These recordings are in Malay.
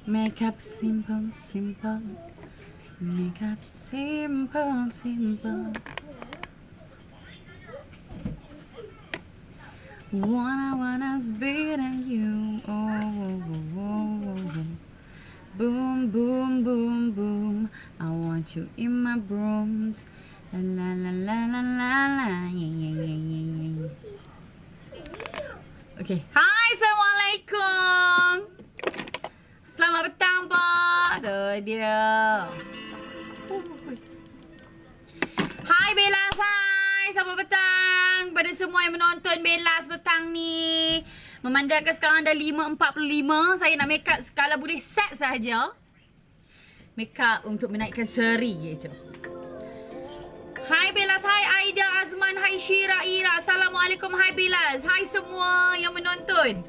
Makeup simple, simple. Makeup simple, simple. Wanna spit at you. Oh. Boom, boom, boom, boom. I want you in my rooms. La la la la la la la. Yeah. Okay. Hai, Assalamualaikum. Selamat petang, Pak. Tu dia. Hai, Bella. Hai, selamat petang pada semua yang menonton Bella petang ni. Memandangkan sekarang dah 5.45, saya nak make up kalau boleh set sahaja. Make up untuk menaikkan seri je. Hai Belas, hai Aida, Azman, hai Syira, Ira. Assalamualaikum, hai Belas. Hai semua yang menonton.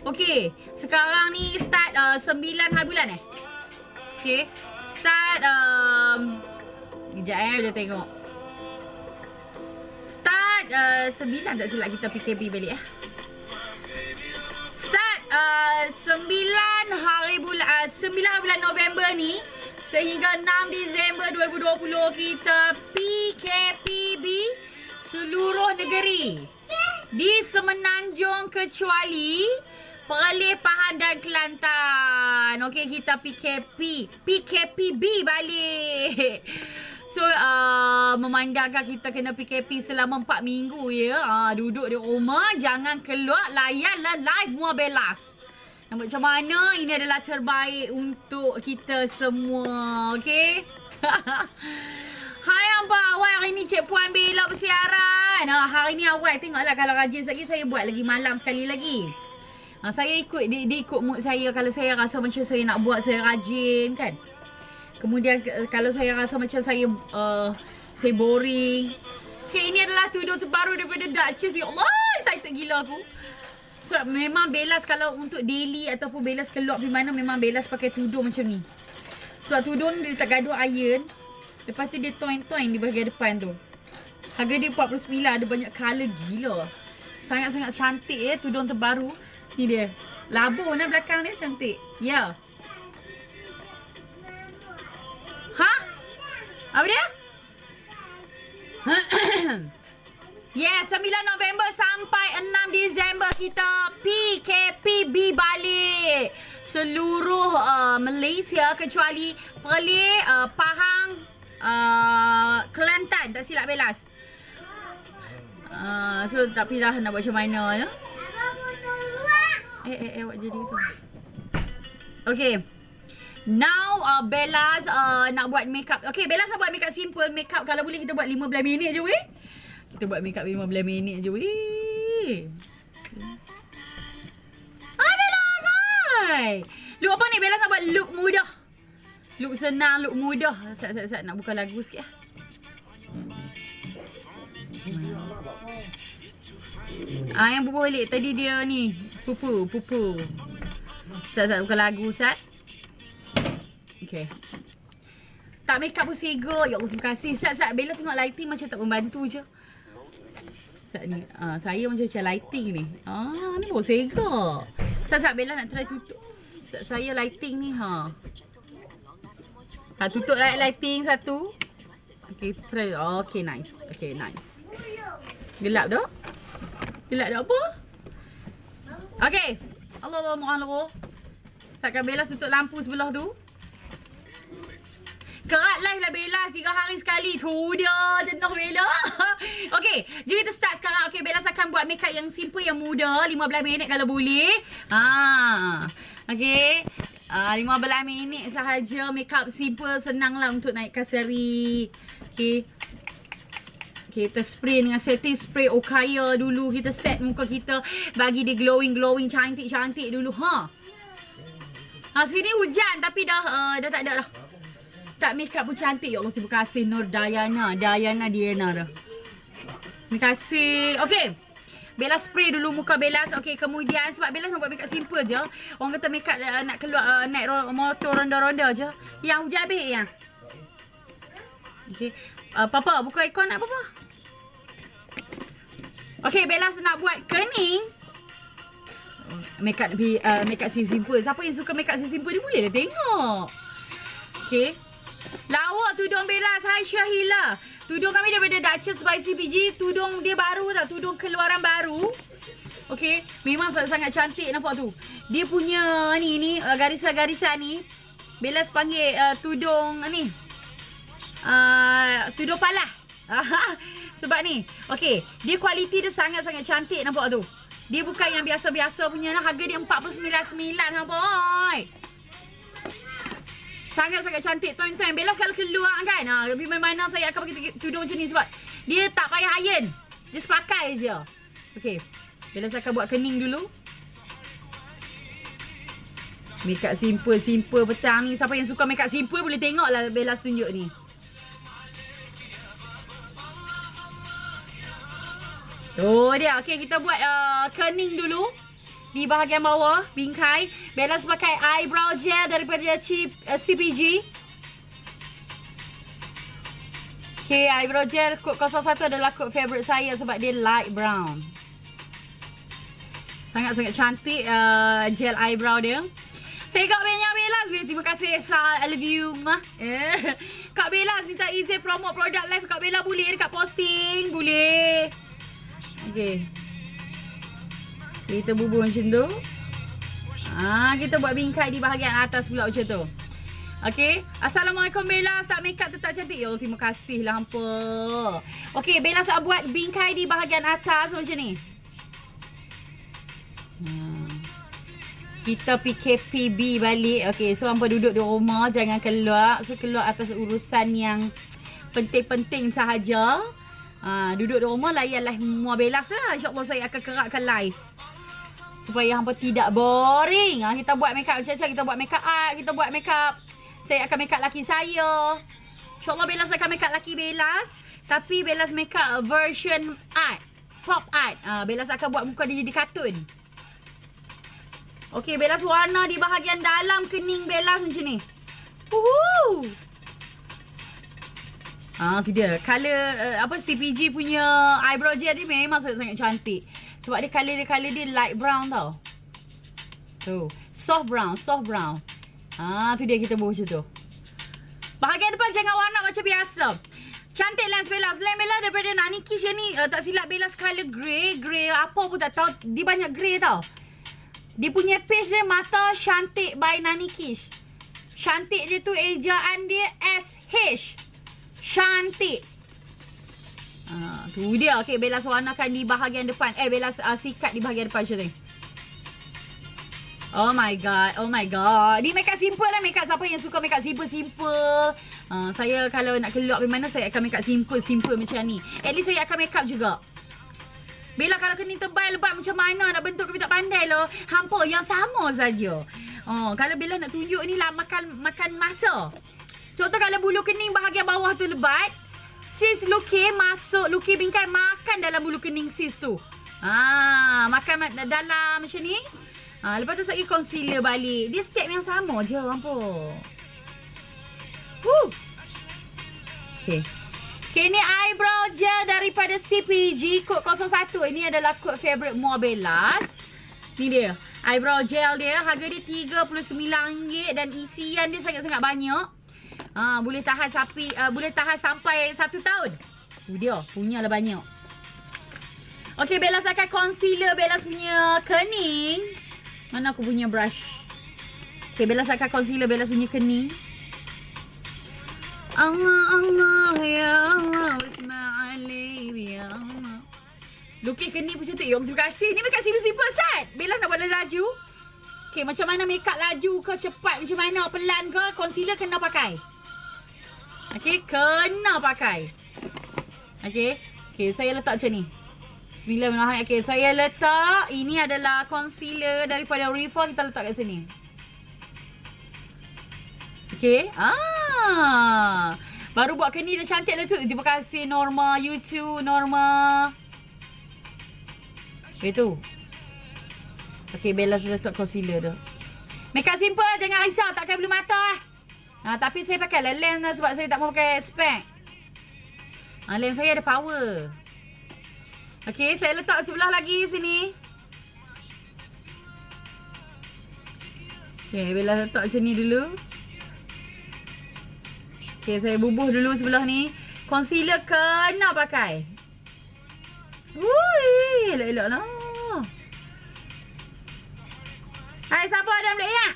Okey, sekarang ni start 9 hari bulan Okey, start kejap dia tengok. Start 9 tak silap kita PKP balik Start 9 hari bulan November ni sehingga 6 Disember 2020 kita PKPB seluruh negeri di Semenanjung kecuali Perlis, Pahang dan Kelantan. Okey, kita PKPB balik. So memandangkan kita kena PKP selama 4 minggu ya. Duduk di rumah, jangan keluar, layanlah live Muar Belas. Nampak macam mana? Ini adalah terbaik untuk kita semua. Okey? Hai hamba awal, hari ni Cik Puan Bella bersiaran. Hari ni awal tengoklah, kalau rajin lagi saya buat lagi malam sekali lagi. Saya ikut, dia ikut mood saya. Kalau saya rasa macam saya nak buat, saya rajin kan. Kemudian kalau saya rasa macam saya boring. Okay, ini adalah tudung terbaru daripada Duchess. Ya Allah, excited gila aku. So memang Belas kalau untuk daily ataupun Belas keluar pergi mana, memang Belas pakai tudung macam ni. Sebab tudung dia tak gaduh iron. Lepas tu dia toin-toin di bahagian depan tu. Harga dia 49, ada banyak colour gila. Sangat-sangat cantik tudung terbaru. Ni dia. Labur belakang dia cantik. Ya. Apa dia? Yes, 9 November sampai 6 Disember kita PKPB balik. Seluruh Malaysia kecuali Perlis, Pahang, Kelantan. Tak silap Belas. So tak pilih nak buat macam mana ya. Awak jadi tu. Okay. Now Belas nak buat makeup. Okay, Belas nak buat makeup simple. Makeup kalau boleh kita buat 15 minit je weh. Kita buat makeup 15 minit je weh. Belas, hai. Look apa ni? Belas nak buat look mudah. Look senang, look mudah. Sat nak buka lagu sikit yang bubuh balik tadi dia ni. Pupu. Sat buka lagu Sat. Okay. Tak make up pun sega. Ya Allah, terima kasih. Sat, Bella tengok lighting macam tak membantu je. Sat ni. Saya macam lighting ni. Ni pun sega. Sat, Bella nak try tutup. Sat, saya lighting ni. Tutup lighting satu. Okay, try. Okay, nice. Okay, nice. Gelap dah? Gelap dah apa? Okay. Allah. Takkan Bella tutup lampu sebelah tu. Kerat live lah Bella 3 hari sekali. Tu dia jenuh Bella. Okay, jom kita start sekarang. Okay, Bella akan buat makeup yang simple, yang mudah. 15 minit kalau boleh. Okay, 15 minit sahaja. Makeup simple, senang lah untuk naikkan seri. Okay, kita spray dengan setting spray Okaya dulu. Kita set muka kita, bagi dia glowing, cantik dulu. Sini hujan tapi dah tak ada dah. Tak make up pun cantik. Ya Allah, terima kasih Nur Diana Diana dah. Terima kasih. Okay, Bella spray dulu muka Bella. Okay, kemudian sebab Bella nak buat make up simple je. Orang kata make up nak keluar naik motor ronda-ronda je. Yang hujan habis yang. Okay, Papa buka aircon nak Papa. Okay, Bella nak buat kening. makeup simple. Siapa yang suka makeup simple ni boleh lah tengok. Okay. Lawak tudung Bella. Hai Syahila. Tudung kami daripada Duchess by CPG. Tudung dia baru tau. Tudung keluaran baru. Okay. Memang sangat cantik nampak tu. Dia punya ni garisan-garisan ni. Bella panggil tudung ni. Tudung palah. Sebab ni. Okay. Dia kualiti dia sangat-sangat cantik nampak tu. Dia bukan yang biasa-biasa punya lah. Harga dia RM49.9 nampak. Sangat-sangat cantik. Tuan-tuan. Bella selalu keluar kan. Tapi mana saya akan pakai tudung macam ni. Sebab dia tak payah iron. Just pakai je. Okay. Bella saya akan buat kening dulu. Makeup simple petang ni. Siapa yang suka makeup simple boleh tengok lah Bella tunjuk ni. Oh dia. Okay, kita buat kening dulu. Di bahagian bawah, bingkai. Bella pakai eyebrow gel daripada CPG. Okay, eyebrow gel kod 01 adalah kod favourite saya sebab dia light brown. Sangat-sangat cantik gel eyebrow dia. Saya Kak Bella. Terima kasih. I love you. Kak Bella minta izin promote produk live Kak Bella boleh dekat posting? Boleh. Okay. Kita bubur macam tu. Kita buat bingkai di bahagian atas pula macam tu. Okay. Assalamualaikum Bella. Start makeup tetap cantik. Ya Allah, terima kasih lah hampa. Okay, Bella buat bingkai di bahagian atas macam ni. Kita PKPB balik. Okay, so hampa duduk di rumah. Jangan keluar. So, keluar atas urusan yang penting-penting sahaja. Duduk di rumah, layan live Muar Bellas lah. InsyaAllah saya akan keratkan live. Supaya hampa tidak boring. Kita buat makeup macam-macam. Kita buat makeup art. Kita buat makeup. Saya akan makeup laki saya. InsyaAllah Bellas akan makeup laki Bellas. Tapi Bellas makeup version art. Pop art. Bellas akan buat muka dia jadi kartun. Okey, Bellas warna di bahagian dalam kening Bellas macam ni. Woohoo! Tu dia. Color CPG punya eyebrow gel ni memang sangat-sangat cantik. Sebab dia color dia light brown tau. Tu. Soft brown. Tu dia kita buat macam tu. Bahagian depan jangan warna macam biasa. Cantik lens Bellas. Lens Bellas daripada Nani Kish ni tak silap Bellas color grey. Grey apa pun tak tahu. Dia banyak grey tau. Dia punya page dia Mata Cantik by Nani Kish. Cantik dia tu ejaan dia SH. Cantik. Tu dia. Okay, Bellas warnakan di bahagian depan. Bellas sikat di bahagian depan macam ni. Oh my god. Ni makeup simple lah. Makeup siapa yang suka makeup simple. Saya kalau nak keluar pergi mana, saya akan makeup simple macam ni. At least saya akan makeup juga. Bella kalau kening tebal lebat macam mana nak bentuk kami tak pandai loh. Hampa yang sama saja. Kalau Bella nak tunjuk ni lah makan masa. Contoh kalau bulu kening bahagian bawah tu lebat, sis Luki masuk, Luki bingkai makan dalam bulu kening sis tu. Makan dalam macam ni. Lepas tu saya concealer balik. Dia step yang sama je hampa. Okay, ni eyebrow gel daripada CPG kod 01. Ini adalah kod favorite Muar Bellas. Ni dia. Eyebrow gel dia. Harga dia RM39 dan isian dia sangat-sangat banyak. Boleh tahan sampai 1 tahun. Dia punyalah banyak. Okay, Bellas akan concealer Bellas punya kening. Mana aku punya brush? Okay, Bellas akan concealer Bellas punya kening. Allah ya Allah Bismillah ya Allah. Lukis kening pun cantik. Ya Allah, terima kasih. Ni makeup simple Sat. Bella nak buat laju. Okay, macam mana makeup laju ke cepat, macam mana pelan ke, concealer kena pakai. Okay, kena pakai. Okay, saya letak macam ni. Bismillahirrahmanirrahim. Okay, saya letak. Ini adalah concealer daripada Reform. Kita letak kat sini. Okay. Baru buat kening dah cantik lah tu. Terima kasih Norma YouTube, Norma. Itu. Okay, Bella sudah letak concealer dah. Makeup simple, jangan risau. Takkan bulu mata lah. Tapi saya pakai lens lah sebab saya tak mau pakai spek. Lens saya ada power. Okay, saya letak sebelah lagi sini. Okay, Bella letak macam ni dulu. Okay, saya bubuh dulu sebelah ni. Concealer kena pakai. Wui, elok-elok lah. Hai, siapa ada yang boleh ingat?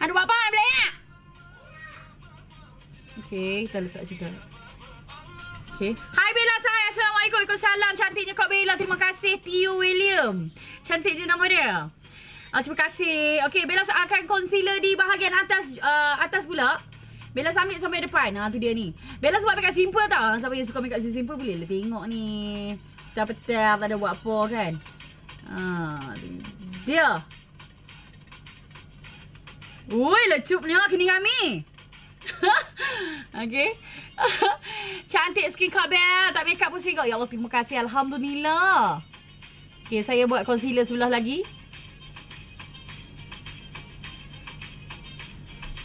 Ada buat apa yang boleh ingat? Okay, kita letak macam tu. Okay. Hai Bella saya. Assalamualaikum. Waalaikumsalam. Cantiknya Kak Bella. Terima kasih Tio William. Cantik je nama dia. Terima kasih. Okay, Bella akan concealer di bahagian atas pula. Bella sampai depan. Tu dia ni. Bella sebab makeup simple tau. Siapa yang suka makeup simple boleh lah tengok ni. Petal-petal tak ada buat apa kan. Dia. Ui, lecupnya kening kami. Okay. Cantik skin Kak Bella. Tak makeup pun singgah. Ya Allah, terima kasih. Alhamdulillah. Okay, saya buat concealer sebelah lagi.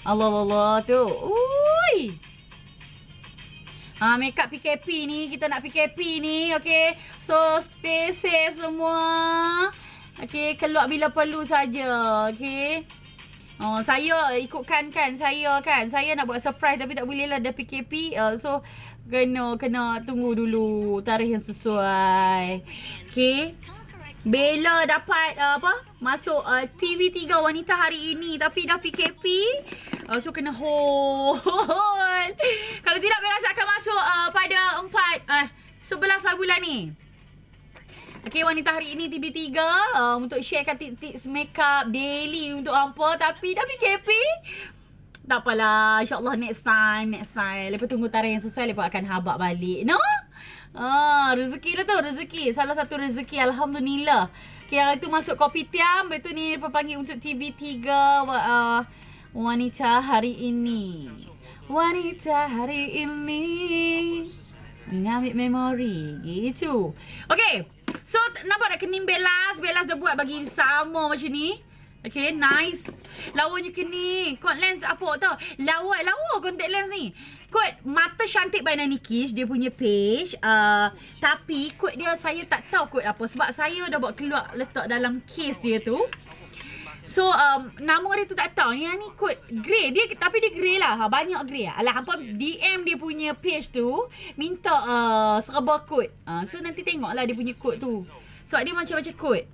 Allah tu. Ui. Makeup PKP ni. Kita nak PKP ni. Okay. So, stay safe semua. Okay. Keluar bila perlu saja. Okay. Saya ikutkan saya nak buat surprise tapi tak boleh lah ada PKP. So, kena tunggu dulu tarikh yang sesuai. Okay. Bella dapat masuk TV3 wanita hari ini tapi dah PKP. So kena hold. Kalau tidak Bella akan masuk pada 11 bulan ni. Okay, wanita hari ini TV3 untuk sharekan tips makeup daily untuk hampa tapi dah PKP. Tak apalah, insyaAllah next time. Lepas tunggu tarikh yang sesuai, lepas akan habak balik. No? Rezeki lah tu, rezeki. Salah satu rezeki, Alhamdulillah. Okay, yang itu masuk kopitiam. Betul ni, lepas panggil untuk TV3 wanita hari ini. Wanita hari ini mengambil memori. Gitu. Okay. So, nampak tak kening Bella? Bella dah buat bagi sama macam ni. Okay, nice. Lawanya kening. Contact lens apa tau. Lawa contact lens ni. Kod Mata Cantik by Nani Kish. Dia punya page. Tapi kod dia saya tak tahu kod apa. Sebab saya dah buat keluar letak dalam case dia tu. So, nama dia tu tak tahu. Yang ni kod grey. Tapi dia grey lah. Banyak grey lah. Alah, hampa DM dia punya page tu. Minta serba kod. So, nanti tengoklah dia punya kod tu. Sebab dia macam-macam kod.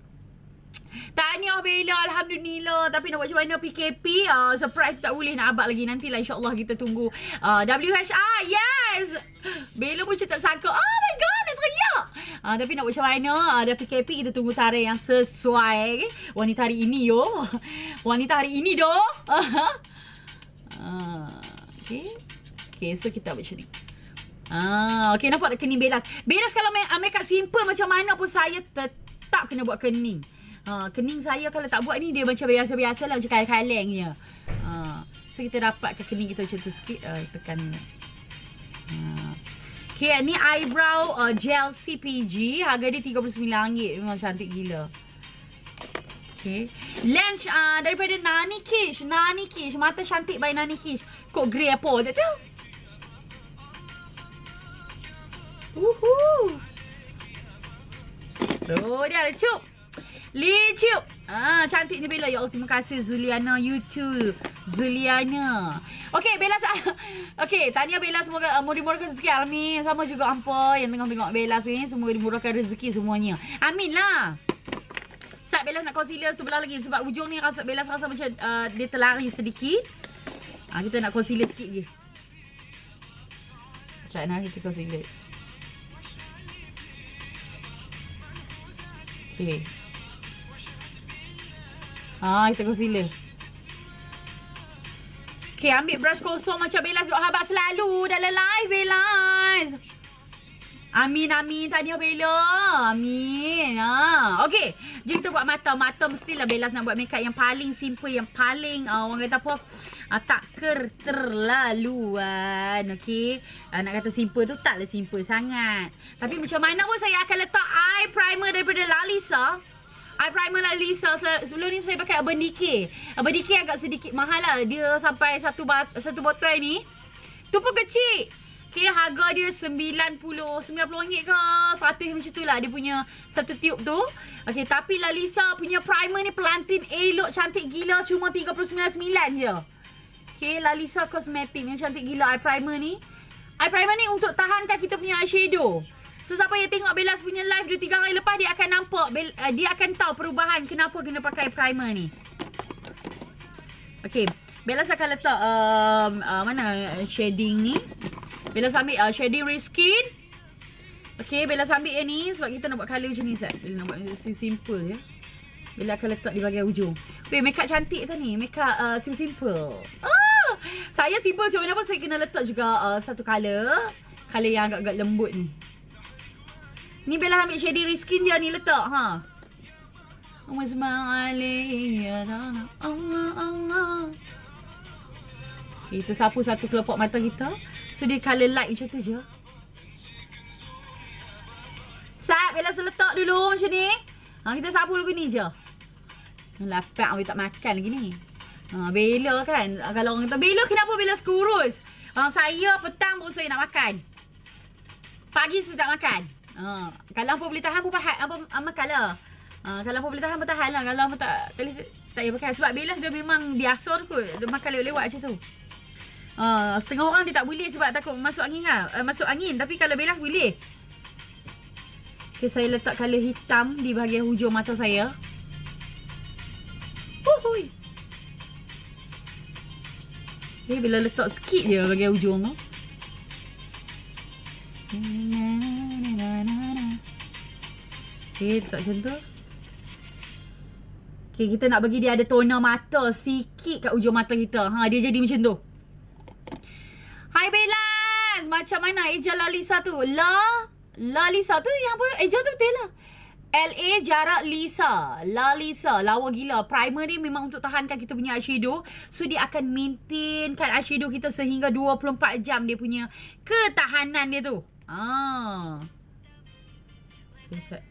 Tahniah Bella, Alhamdulillah. Tapi nak buat macam mana PKP, surprise tak boleh nak abad lagi. Nantilah insyaAllah kita tunggu WHR. Yes. Bella pun macam tak sangka. Oh my god, nak teriak. Tapi nak buat macam mana, ada PKP, kita tunggu tarikh yang sesuai. Okay? Wanita hari ini yo. Wanita hari ini doh. Okay, so kita buat macam ni. Okay, nampak tak kening Bella. Bella kalau makeup simple macam mana pun saya tetap kena buat kening. Kening saya kalau tak buat ni dia macam biasa-biasa lah, macam kaleng-kaleng je. So kita dapat ke kening kita macam tu sikit, tekan ni. Okay, ni eyebrow gel CPG, harga dia RM39. Memang cantik gila. Okay, lens daripada Nani Kish, Mata Cantik by Nani Kish. Kok grey apa tak tahu. Dia lecup. Licuk. Cantik ni Bella. Ya Allah, terima kasih Zuliana YouTube. Zuliana. Okay, Bella. Okay, tahniah Bella. Semoga dimurahkan rezeki. Amin. Sama juga hampa yang tengok Bella sini. Semoga dimurahkan rezeki semuanya. Amin lah. Sat Bella nak concealer sebelah lagi. Sebab ujung ni Bella rasa macam dia terlari sedikit. Kita nak concealer sikit je. Sat nak kita concealer. Okay. Kita concealer. Okay, ambil brush kosong macam Bella duk habaq selalu dalam live Bella. Amin. Tahniah Bella. Amin. Okay, jom kita buat mata. Mata mestilah Bella nak buat makeup yang paling simple, yang paling orang kata apa, tak terlaluan. Okay, nak kata simple tu taklah simple sangat. Tapi macam mana pun saya akan letak eye primer daripada Lalisa. Eye primer Lalisa. Sebelum ni saya pakai Urban Decay. Urban Decay agak sedikit mahal lah. Dia sampai satu botol ni. Tu pun kecil. Okay, harga dia RM90 ke 100 macam tu lah dia punya satu tube tu. Okay, tapi Lalisa punya primer ni pelantin elok cantik gila cuma RM39.9 je. Okay, Lalisa Cosmetic ni cantik gila eye primer ni. Eye primer ni untuk tahankan kita punya eyeshadow. So siapa yang tengok Bellas punya live 2-3 hari lepas dia akan nampak, dia akan tahu perubahan kenapa kena pakai primer ni. Okay, Bellas akan letak mana shading ni. Bellas ambil shading reskin. Okay, Bellas ambil yang ni sebab kita nak buat colour macam ni Zat. Bella nak buat simple ya. Bella akan letak di bahagian ujung. Weh, makeup cantik tu ni. Makeup simple. Saya simple macam mana pun saya kena letak juga satu colour. Colour yang agak-agak lembut ni. Ni Bella ambil shading reskin dia ni letak. Allah. Kita sapu satu kelopak mata kita. So dia colour light macam tu je. Sat, Bella seletak dulu macam ni. Kita sapu dulu ni je. Lapar tak makan lagi ni. Bella kan. Kalau orang kata, Bella kenapa Bella kurus? Saya petang pun saya nak makan. Pagi saya tak makan. Kalau apa boleh tahan pun makan lah. Kalau apa boleh tahan pun tahan lah. Kalau apa tak payah makan. Sebab Bella dia memang biasa kot. Dia makan lewat-lewat macam tu. Setengah orang dia tak boleh sebab takut masuk angin lah. Masuk angin. Tapi kalau Bella boleh. Okay, saya letak colour hitam di bahagian hujung mata saya. Huhui. Okay, Bella letak sikit je bahagian hujung tu. Okay, letak macam tu. Okay, kita nak bagi dia ada tona mata sikit kat ujung mata kita. Dia jadi macam tu. Hai Bellas, macam mana eja Lalisa tu? Lalisa tu yang apa? Eja tu betul lah. LA jarak Lisa. Lalisa, lawa gila. Primer ni memang untuk tahankan kita punya eyeshadow. So dia akan maintainkan eyeshadow kita sehingga 24 jam dia punya ketahanan dia tu. Okay,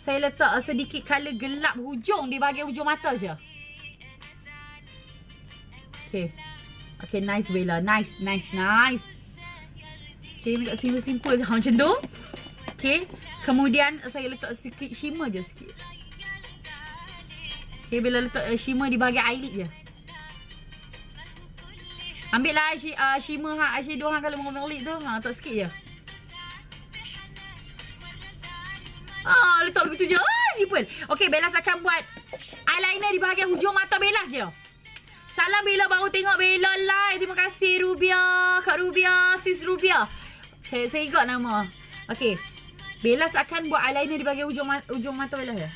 saya letak sedikit colour gelap hujung di bahagian hujung mata je. Okay. Okay, nice Bella. Nice. Okay, ni kat simple-simple je. Macam tu. Okay. Kemudian saya letak sikit shimmer je sikit. Okay, Bella letak shimmer di bahagian eyelid je. Ambil lah shimmer eyeshadow kalau mengambil lid tu. Letak sikit je. Letak begitu je. Simple. Okay, Bellas akan buat eyeliner di bahagian hujung mata Bellas je. Salam Bella, baru tengok Bella live. Terima kasih Rubia. Kak Rubia, sis Rubia. Saya ingat nama. Okay. Bellas akan buat eyeliner di bahagian ujung mata Bellas je.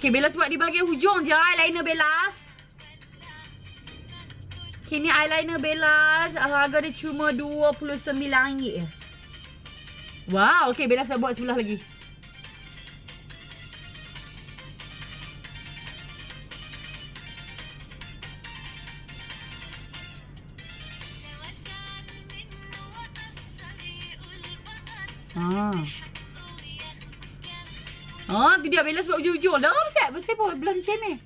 Okay, Bellas buat di bahagian hujung je eyeliner Bellas. Okay, ni eyeliner Bellas. Harga dia cuma RM29 je. Wow, okay, Bellas dah buat sebelah lagi. Tu dia Bellas buat hujung-hujung. Dah besar pun belah macam ni.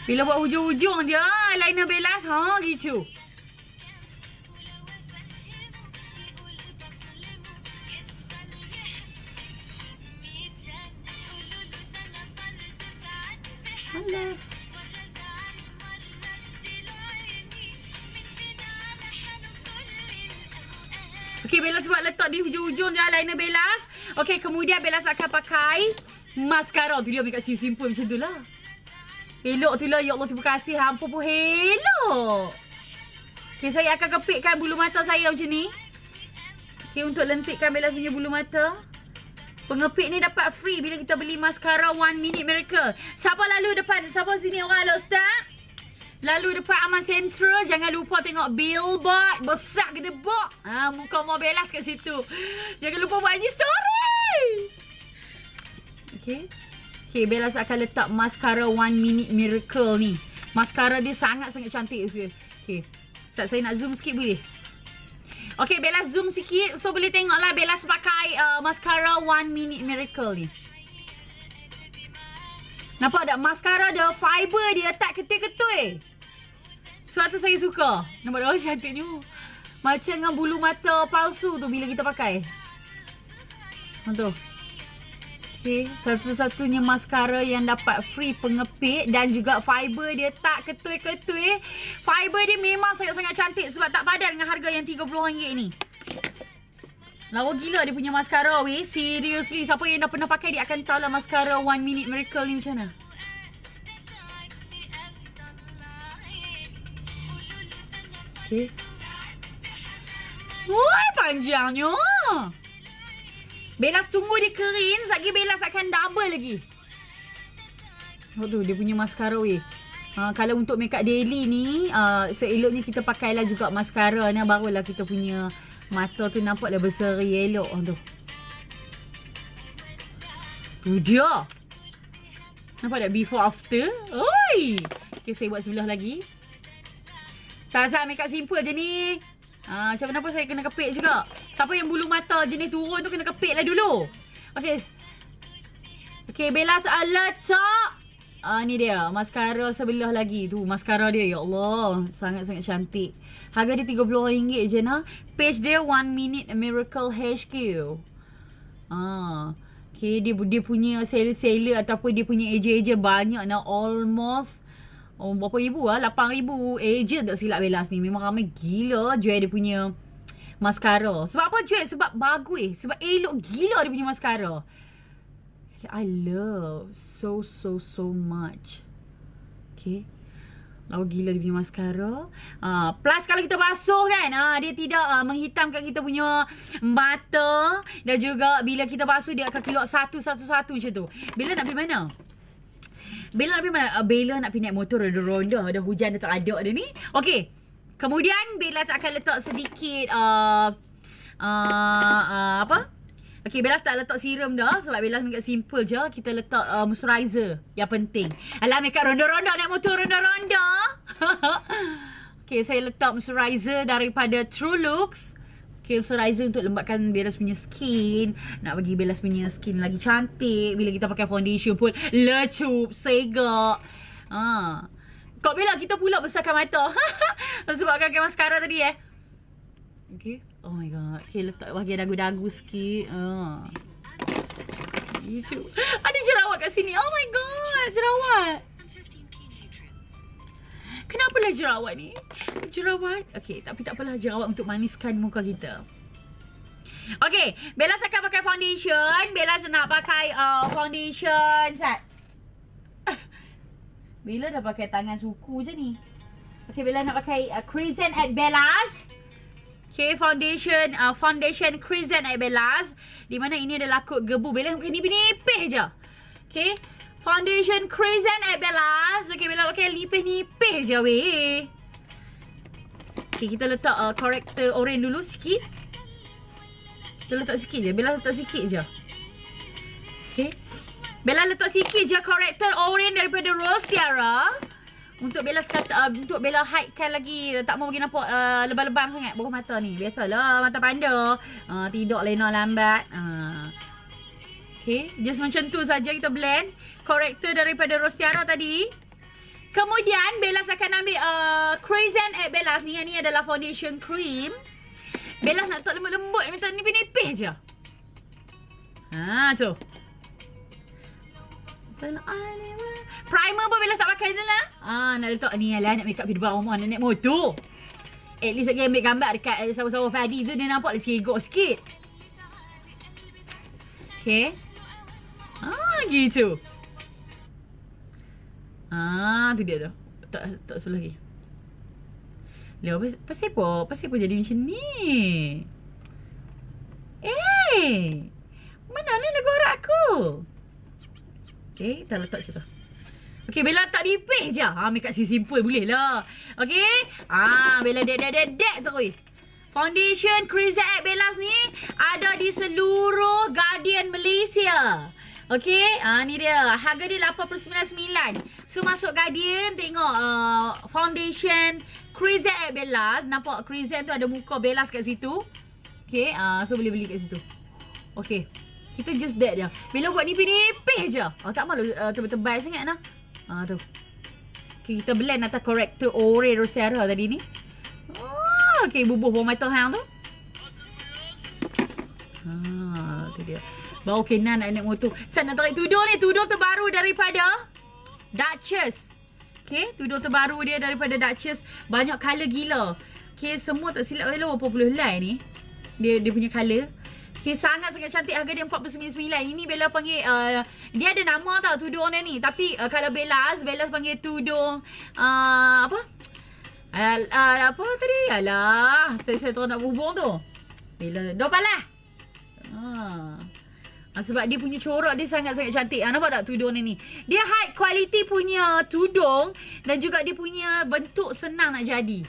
Bila buat hujung-hujung je eyeliner Bellas, gitu. Alah. Okay, Bellas buat letak di hujung-hujung je eyeliner Bellas. Okay, kemudian Bellas akan pakai mascara. Tu dia makeup simple macam tu lah. Elok tu lah. Ya Allah, terima kasih. Hampa pun elok. Okay, saya akan kepitkan bulu mata saya macam ni. Okay, untuk lentikkan Bellas punya bulu mata. Pengepit ni dapat free bila kita beli mascara 1 Minute Miracle. Siapa lalu depan? Siapa sini orang lah Ustaz? Lalu depan Aman Central, jangan lupa tengok billboard besar gedebok. Muka Mau Bellas kat situ. Jangan lupa buat IG story. Okay. Okay, Bellas akan letak mascara 1 Minute Miracle ni. Mascara dia sangat-sangat cantik. Okay. Saya nak zoom sikit boleh? Okay, Bella zoom sikit. So, boleh tengok lah Bella pakai mascara 1 Minute Miracle ni. Nampak tak? Mascara dia, fiber dia tak ketui-ketui. Sebab tu saya suka. Nampak tak? Oh, cantiknya. Macam dengan bulu mata palsu tu bila kita pakai. Tu. Okay. Satu-satunya mascara yang dapat free pengepit dan juga fiber dia tak ketui-ketui. Fiber dia memang sangat-sangat cantik sebab tak padan dengan harga yang RM30 ni. Lawa gila dia punya mascara weh. Seriously, siapa yang dah pernah pakai dia akan tahu lah mascara 1 Minute Miracle ni macam mana. Okay. Woi, panjangnya. Bella tunggu dia kering, sekejap lagi Bella akan double lagi. Oh tu, dia punya mascara weh. Kalau untuk makeup daily ni, seeloknya kita pakailah juga mascara ni, barulah kita punya mata tu nampaklah berseri elok. Tu. Tu dia. Nampak tak before after? Oi. Okay, saya buat sebelah lagi. Tak makeup simple je ni. Macam kenapa saya kena kepit juga. Siapa yang bulu mata jenis turun tu kena kepit lah dulu. Okay. Okay, Bella letak. Ni dia. Mascara sebelah lagi. Tu, mascara dia. Ya Allah. Sangat-sangat cantik. Harga dia RM30 je nah. Page dia 1 Minute Miracle HQ. Okay, dia punya seller-seller ataupun dia punya eja-eja banyak nah. Almost berapa ribu lah? 8,000 agent tak silap Bella ni. Memang ramai gila jual dia punya mascara. Sebab apa jual? Sebab bagus. Sebab elok gila dia punya mascara. I love so much. Okay. Lawa gila dia punya mascara. Plus kalau kita basuh kan, dia tidak menghitamkan kita punya mata. Dan juga bila kita basuh dia akan keluar satu-satu macam tu. Bella nak pergi mana? Bella nak pergi naik motor ronda-ronda. Ada hujan, ada tak ada dia ni. Okay. Kemudian Bella akan letak sedikit apa? Okay, Bella tak letak serum dah. Sebab Bella makeup simple je. Kita letak moisturizer yang penting. Alah, makeup ronda-ronda, naik motor ronda-ronda. Okay, saya letak moisturizer daripada True Looks. Okay, moisturizer untuk lembapkan Bella punya skin. Nak bagi Bella punya skin lagi cantik. Bila kita pakai foundation pun lecup, segak. Kau Bella, kita pula besarkan mata. Sebab pakai mascara tadi Okay. Oh my god. Okay, letak bahagian dagu-dagu sikit. Gitu. Ada jerawat kat sini. Oh my god, jerawat. Kenapalah jerawat ni? Jerawat. Okay, tapi tak apalah, jerawat untuk maniskan muka kita. Okay, Bella akan pakai foundation. Bella nak pakai foundation Sat. Bella dah pakai tangan suku je ni. Okay, Bella nak pakai Crescent at Bella's. Okay, foundation Crescent at Bella's. Di mana ini adalah kod gebu. Bella pakai nipis-nipis je. Okay, foundation Crescent at Bella's. Okay, Bella pakai nipis-nipis je weh. Okay, kita letak corrector orange dulu sikit. Kita letak sikit je. Bella letak sikit je. Okay, Bella letak sikit je corrector orange daripada Rose Tiara. Untuk Bella untuk Bella hidekan lagi. Tak mau bagi nampak lebam-lebam sangat bawah mata ni. Biasalah mata panda. Tidur lena lambat. Okay, just macam tu saja kita blend corrector daripada Rose Tiara tadi. Kemudian Bella akan ambil Crescent at Bella ni. Yang ni adalah foundation cream. Bella nak letak lembut-lembut, minta nipis-nipis je. Tu. Primer pun Bella tak pakai je lah. Nak letak ni lah, nak make up di depan rumah, nak naik motor. At least lagi ambil gambar dekat sawah-sawah padi tu, dia nampak lagi segok sikit. Okay. Gitu. Tu dia tu. Tak sebelah lagi. Pasal apa jadi macam ni? Mana ni lagu arak aku? Okay, kita letak macam tu. Okay, Bella letak nipis je. Makeup si simple boleh lah. Okay. Bella dek terus. Foundation Crescent at Bella's ni ada di seluruh Guardian Malaysia. Okey, ni dia. Harga dia 89.9. So masuk Guardian, tengok foundation Crazy at Bellas. Nampak Crazy tu ada muka Bellas kat situ. Okey, so boleh beli kat situ. Okey. Kita just that je. Bila buat nipis-nipis je. Tak malu tebal-tebal sangat nah. Tu. Okay, kita blend atas corrector Ore Rosera tadi ni. Okey, bubuh bawah mata hang tu. Tu dia. Baru Kenan nak naik motor. Saya nak tarik tudung ni. Tudung terbaru daripada Duchess. Okay, tudung terbaru dia daripada Duchess. Banyak colour gila. Okay, semua tak silap saya berapa puluh helai ni. Dia punya colour. Okay, sangat-sangat cantik. Harga dia 49.9. Ini Bella panggil, dia ada nama tau tudung dia ni. Tapi kalau Bella panggil tudung, apa tadi? Alah, saya terus nak berhubung tu. Bella, dopalah. Sebab dia punya corak dia sangat-sangat cantik. Nampak tak tudung ni? Dia high quality punya tudung. Dan juga dia punya bentuk senang nak jadi.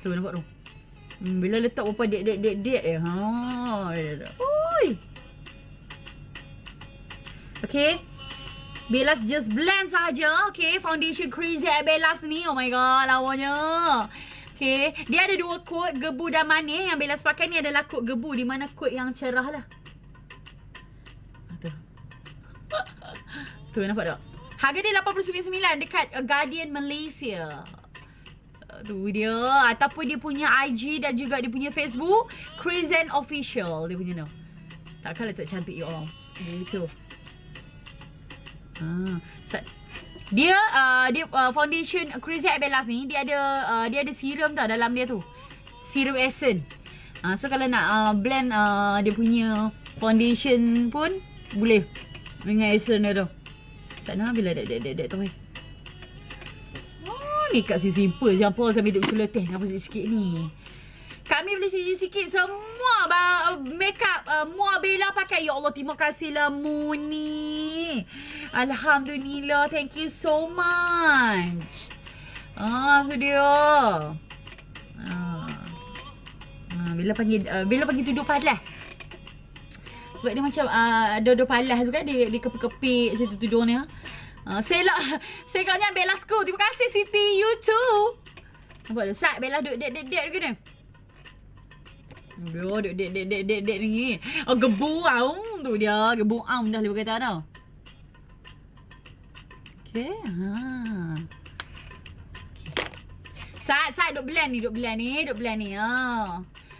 Tu nampak tu. Bila letak berapa dek je. Oi. Okay. Bellas just blend sahaja. Okay. Foundation Crazy at Bellas ni. Oh my god. Lawanya. Okay. Dia ada dua kod. Gebu dan manis. Yang Bellas pakai ni adalah kod gebu. Di mana kod yang cerah lah. Tu nampak tak? Harga dia 89.9 dekat Guardian Malaysia. Tu dia. Ataupun dia punya IG dan juga dia punya Facebook Crazy Official. Dia punya nama. Takkan letak cantik you all. Gitu. Dia foundation Crazy at Bellas ni dia ada serum tau dalam dia tu. Serum essence. So kalau nak blend dia punya foundation pun boleh dengan essence dia tu. Sana bila dek tu. Ni kat si simple je apa sambil duduk celoteh apa sikit ni. Kami boleh sikit semua makeup Mua Bella pakai. Ya Allah, terima kasihlah Muni. Alhamdulillah, thank you so much. Tu dia. Bella panggil tudung palas. Sebab dia macam ada palas tu kan. Dia kepik-kepik macam tu tudung ni. Segaknya Bella School. Terima kasih Siti, you too. Nampak tu? Sat Bella duduk dek ke ni? Duduk dek ni. Gebu aum tu dia. Gebu aum dah dia berkata tau. Okay. Sat duduk blend ni. Duduk blend ni.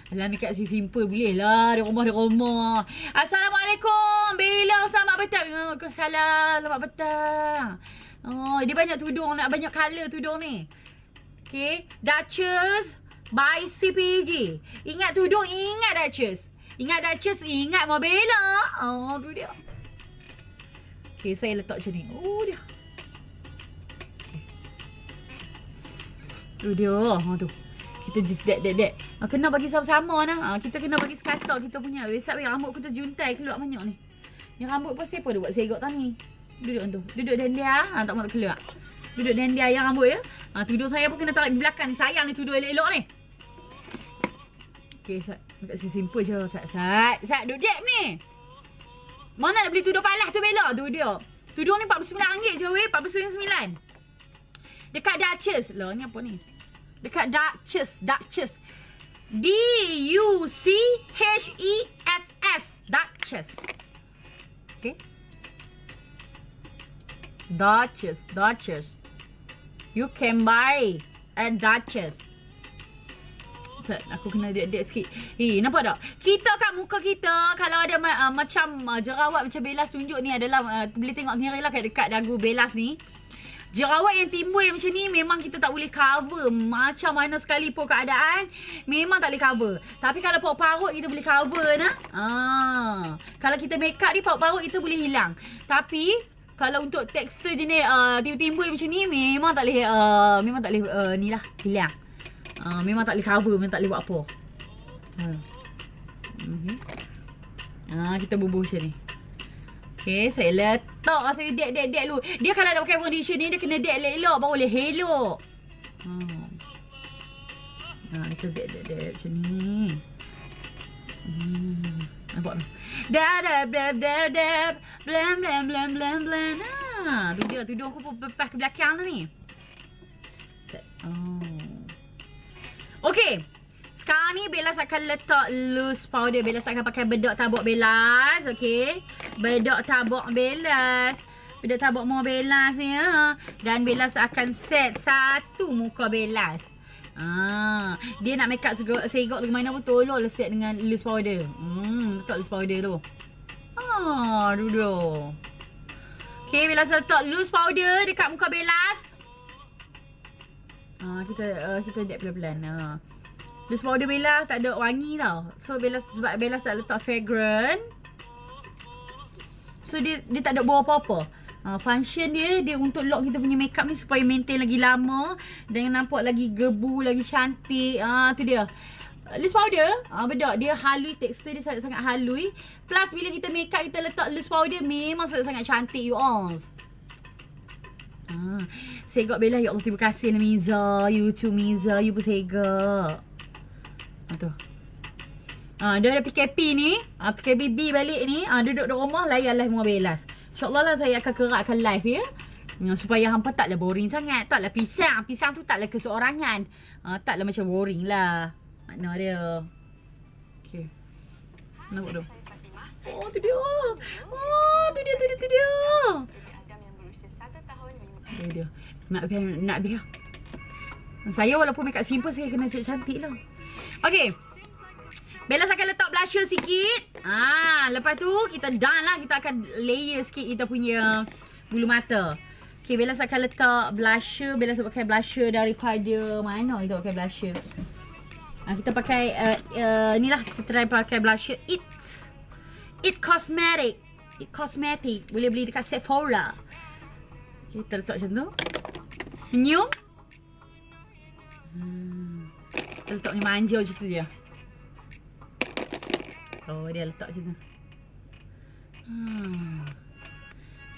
Alah, ni kat si simple boleh lah. Di rumah. Assalamualaikum. Bella, selamat petang. Waalaikumsalam. Selamat petang. Dia banyak tudung. Nak banyak colour tudung ni. Okay. Duchess by CPG. Ingat tudung, ingat Duchess. Ingat Mua Bella. Tu dia. Okay, saya letak macam ni. Dia. Tu dia. Tu. Kita just dek. Kena bagi sama-sama nah. Kita kena bagi sekata kita punya. Besok rambut kita juntai keluar banyak ni. Yang rambut pun siapa dia buat segak tadi. Duduk tu. Duduk dan dia. Tak mahu keluar. Duduk dan dia yang rambut ya. Tudung saya pun kena tarik di belakang ni. Sayang ni tudung elok-elok ni. Okay, Sat. Dekat si simple je. Sat. Duduk dek ni. Mana nak beli tudung palas tu Bella? Tu dia. Tudung ni RM49 je weh. RM49.9. Dekat Duchess. Lah ni apa ni? Dekat Duchess. D-U-C-H-E-S-S. Duchess. Okay. Duchess. You can buy at Duchess. Aku kena dek sikit. Nampak tak? Kita kat muka kita kalau ada macam jerawat macam Bellas tunjuk ni adalah boleh tengok sendiri lah kat dekat dagu Bellas ni. Jerawat yang timbul yang macam ni memang kita tak boleh cover. Macam mana sekalipun keadaan, memang tak boleh cover. Tapi kalau paut-paut kita boleh cover nah. Kalau kita make up ni paut-paut kita boleh hilang. Tapi kalau untuk tekstur jenis timbul macam ni memang tak boleh ni lah hilang. Memang tak boleh cover, memang tak boleh buat apa. Kita bubuh macam ni. Okay, saya letak saya dek dulu. Dia kalau nak pakai foundation ni dia kena dek elok baru boleh elok. Kita dek macam ni. Nampak tu. Dab Blam blam blam blam blam. Tu dia tudung aku pun lepas ke belakang tu ni. Okey. Sekarang ni Bellas akan letak loose powder. Bellas akan pakai bedak tabuk Bellas. Okey. Bedak tabuk Bellas. Bedak tabuk muka Bellas ni. Dan Bellas akan set satu muka Bellas. Dia nak make up segok bagaimana pun tolonglah set dengan loose powder. Letak loose powder tu. Duduk. Okay, Bellas letak loose powder dekat muka Bellas. Kita jap pelan-pelan. Loose powder Bellas tak ada wangi tau. So sebab Bellas tak letak fragrant, so dia tak ada bau apa-apa. Function dia untuk lock kita punya makeup ni supaya maintain lagi lama dan nampak lagi gebu, lagi cantik. Tu dia. Loose powder, bedak dia halui, tekstur dia sangat halui. Plus bila kita makeup kita letak loose powder memang sangat cantik you all. Segak Bella, ya Allah terima kasih lah Miza. You too Miza, you pun segak. Tu. Dia ada PKP ni, PKPB balik ni, duduk di rumah layanlah semua Bellas. InsyaAllah lah saya akan kerakkan live ya. Supaya hampa taklah boring sangat. Taklah pisang. Pisang tu taklah keseorangan. Taklah macam boring lah. Makna dia. Okay. Nampak tu. Tu dia. Tu dia. Dia. Nak biar. Saya walaupun make up simple, saya kena cantik lah. Okay. Bellas akan letak blusher sikit. Lepas tu kita done lah. Kita akan layer sikit kita punya bulu mata. Okay, Bellas akan letak blusher. Bellas pakai blusher daripada mana kita pakai blusher? Kita pakai ni lah. Kita try pakai blusher It Cosmetic. Boleh beli dekat Sephora. Okay, kita letak macam tu. Senyum. Kita letak ni manja macam tu je. Dia letak macam tu.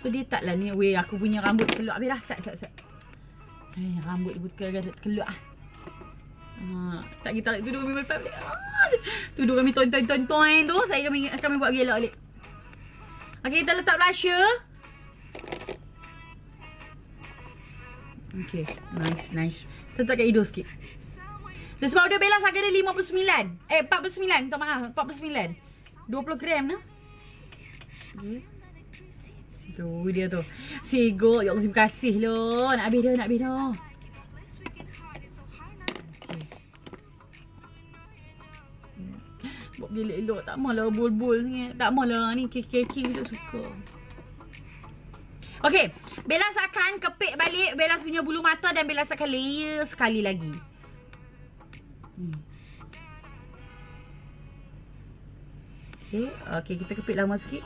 So dia taklah ni. Weh, aku punya rambut keluar. Habis dah sat. Rambut dia pun keluar. Tak kita duduk kami lepas balik. Duduk kami toin tu. Saya kami buat gelak balik. Okay, kita letak blusher. Okay, nice. Kita letakkan hidung sikit. Loose powder Bellas harga dia 49. 49, minta maaf, 49. 20 gram nah. Okay. Tu dia tu. Segok, ya Allah terima kasih loh. Nak habis dah. Okay. Buat dia elok. Tak maulah bol-bol ni. Tak maulah ni keki tak suka. Okay, Bellas akan kepit balik Bellas punya bulu mata dan Bellas akan layer sekali lagi. Okay, kita kepit lama sikit.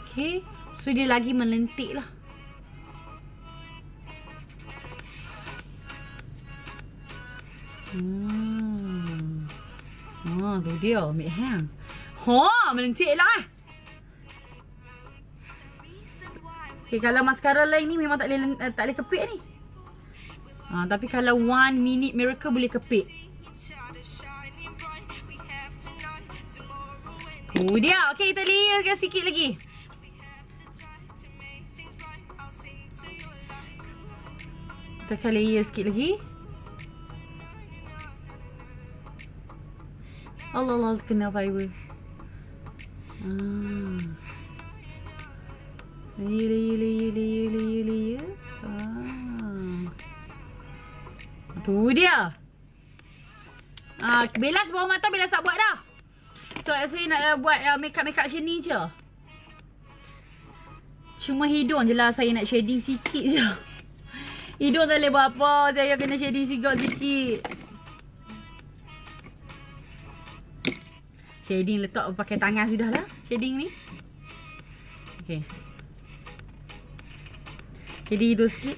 Okay, so dia lagi melentik lah. Tu dia ambil hang. Melentik lah. Okay, kalau mascara lain ni memang tak boleh kepit ni. Tapi kalau 1 minute miracle boleh kepit. Dia. Okay, kita layerkan sikit lagi. Kita akan layer sikit lagi. Allah kena fiber. Layer. Tu dia. Bellas bawah mata Bellas tak buat dah. So saya nak buat makeup macam ni je. Cuma hidung je lah saya nak shading sikit je. Hidung tak boleh buat apa. Saya kena shading sikit. Shading letak pakai tangan sudah lah. Shading ni. Okay. Shading hidung sikit.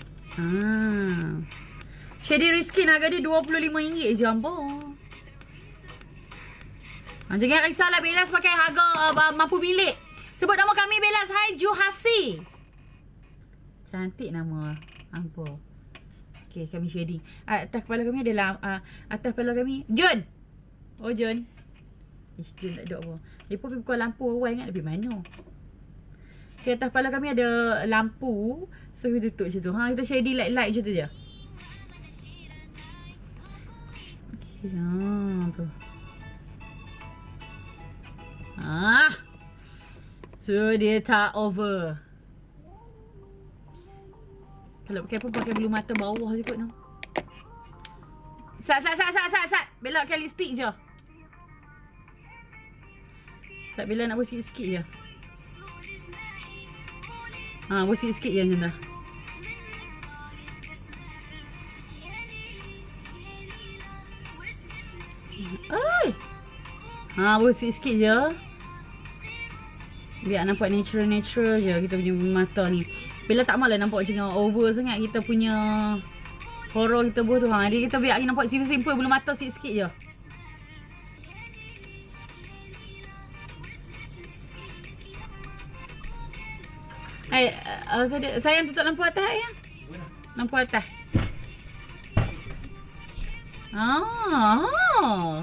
Shading Riskin harga dia RM25 je ampun. Jangan risaulah Bellas pakai harga mampu milik. Sebut nama kami Bellas. Hai Juhasi. Cantik nama. Ampun. Okay, kami shading. Atas kepala kami adalah atas kepala kami Jun. Jun. Dia tak ada apa. Dia pun pergi buka lampu awal ingat pergi mana. Okay, atas kepala kami ada lampu. So kita tutup macam tu. Ha, kita shady light-light macam tu je. Okay, tu. So dia tak over. Kalau pakai apa, pakai bulu mata bawah je kot no. Sat. Belokkan lipstick je. Tak, Bella nak buat sikit-sikit je. Buat sikit-sikit je macam tu. Buat sikit-sikit je. Biar nampak natural je kita punya mata ni. Bella tak malah nampak macam over sangat kita punya horror kita buat tu. Dia kita biar nampak simple-simple bulu mata sikit-sikit je. Sayang tutup lampu atas ya. Lampu atas.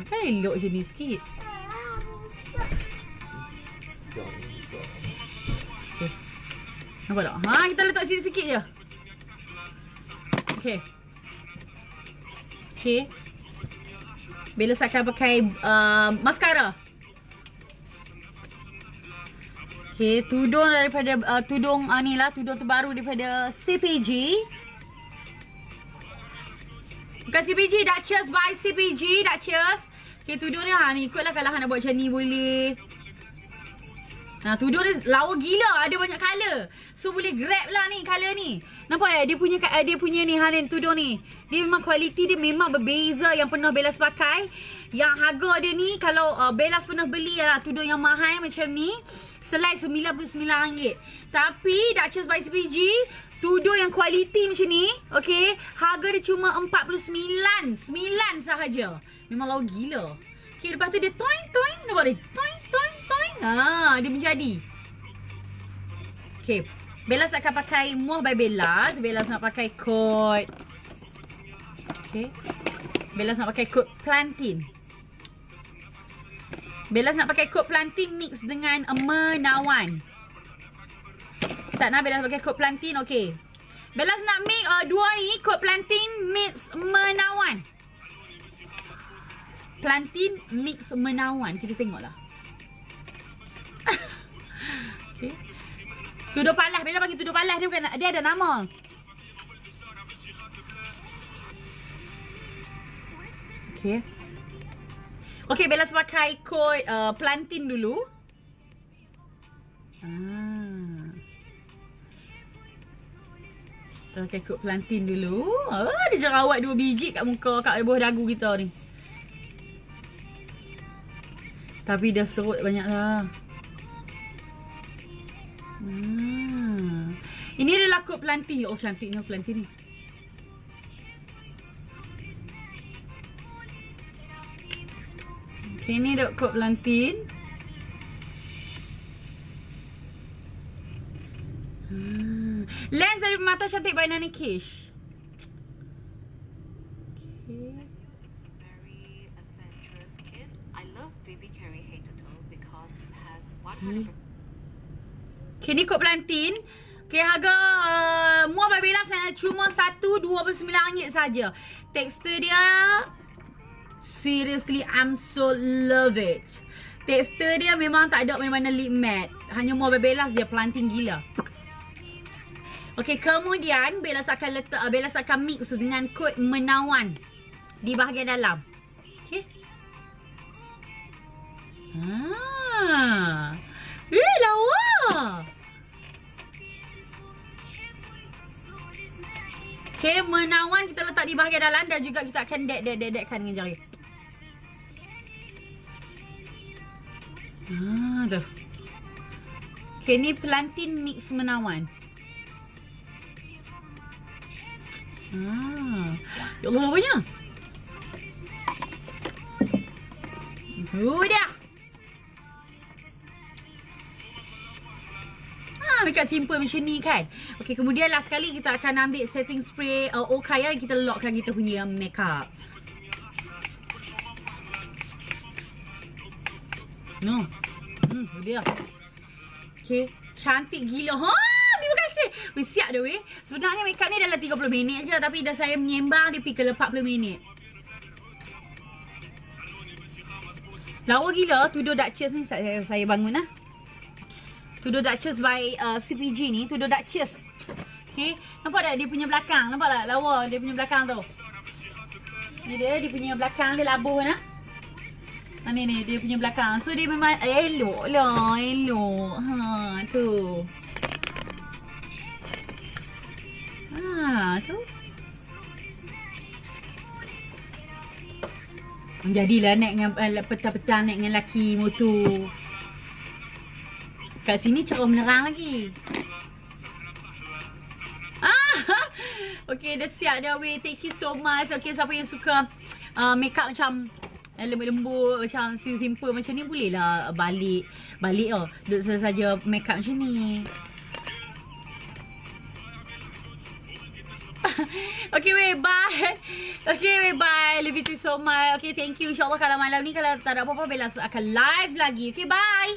Kan elok je ni sikit. Okay. Nampak tak? Kita letak sikit-sikit je. Okay. Bella akan pakai mascara. Okay, tudung daripada tudung tudung terbaru daripada CPG. Bukan CPG, Duchess by CPG, Duchess. Okay, tudung ni ikutlah kalau nak buat macam ni boleh. Tudung dia lawa gila, ada banyak colour. So boleh grab lah ni colour ni. Nampak tak? Dia punya ni tudung ni. Dia memang kualiti dia memang berbeza yang pernah Bella pakai. Yang harga dia ni kalau Bella pernah beli tudung yang mahal macam ni, selai RM99. Tapi Duchess by CPG, tudung yang kualiti macam ni, okey, harga dia cuma RM49 sahaja. Memang lawa gila. Okey, lepas tu dia toing, nampak dia? Toing. Dia menjadi. Okey, Bella akan pakai muah by Bella. Bella nak pakai coat. Okey. Bella nak pakai coat plantain. Bella nak pakai coat plantain mix dengan menawan. Bella nak pakai coat plantain, okey. Bella nak mix dua ni, coat plantain mix menawan. Plantain mix menawan. Kita tengoklah. Okay. Tudung palas. Bella bagi tudung palas dia bukan, dia ada nama. Okay. Okay, Bella pakai coat plantain dulu. Kita pakai coat plantain dulu. Dia jerawat 2 biji kat muka, kat bawah dagu kita ni. Tapi dah serut banyak lah. Ini adalah coat plantain. Oh, cantiknya plantain ni. Okay, ni dah coat plantain. Lens dari mata cantik by Nani Kish. Okay. Okay, ni coat plantain. Okay, harga muah by Bella cuma RM129 saja. Tekstur dia seriously, I'm so love it. Tekstur dia memang tak ada mana-mana lip matte. Hanya muah by Bella dia plantain gila. Okay, kemudian Bella akan mix dengan coat menawan di bahagian dalam. Okay. Lawa. Okay, menawan kita letak di bahagian dalam dan juga kita akan dek-dekkan dengan jari. Dah. Okay, ni plantain mix menawan. Ya Allah, lawanya. Udah. Makeup simple macam ni kan. Okay, kemudian last sekali kita akan ambil setting spray Okaya. Kita lockkan kita punya makeup. No. Dia. Okay. Cantik gila. Ha, terima kasih. Weh, siap dah weh. Sebenarnya makeup ni dalam 30 minit je. Tapi dah saya menyembang dia pergi ke 40 minit. Lawa gila. Tudor Duchess ni saya bangun lah. Tudor Duchess by CPG ni. Tudor Duchess. Okay. Nampak tak dia punya belakang? Nampak tak lawa dia punya belakang tu? Ni dia punya belakang dia labuh nah. Ni dia punya belakang. So dia memang elok lah, elok. Ha tu. Ha tu. Jadilah naik dengan petang-petang naik dengan laki motor. Kat sini cerah menerang lagi. Okay, dah siap dah weh. Thank you so much. Okay, siapa yang suka makeup macam lembut-lembut, macam simple macam ni, boleh lah balik duduk saja makeup macam ni. Okay weh, bye. Okay weh, bye. Love you so much. Okay, thank you. InsyaAllah kalau malam ni kalau tak ada apa-apa, Bella akan live lagi. Okay, bye.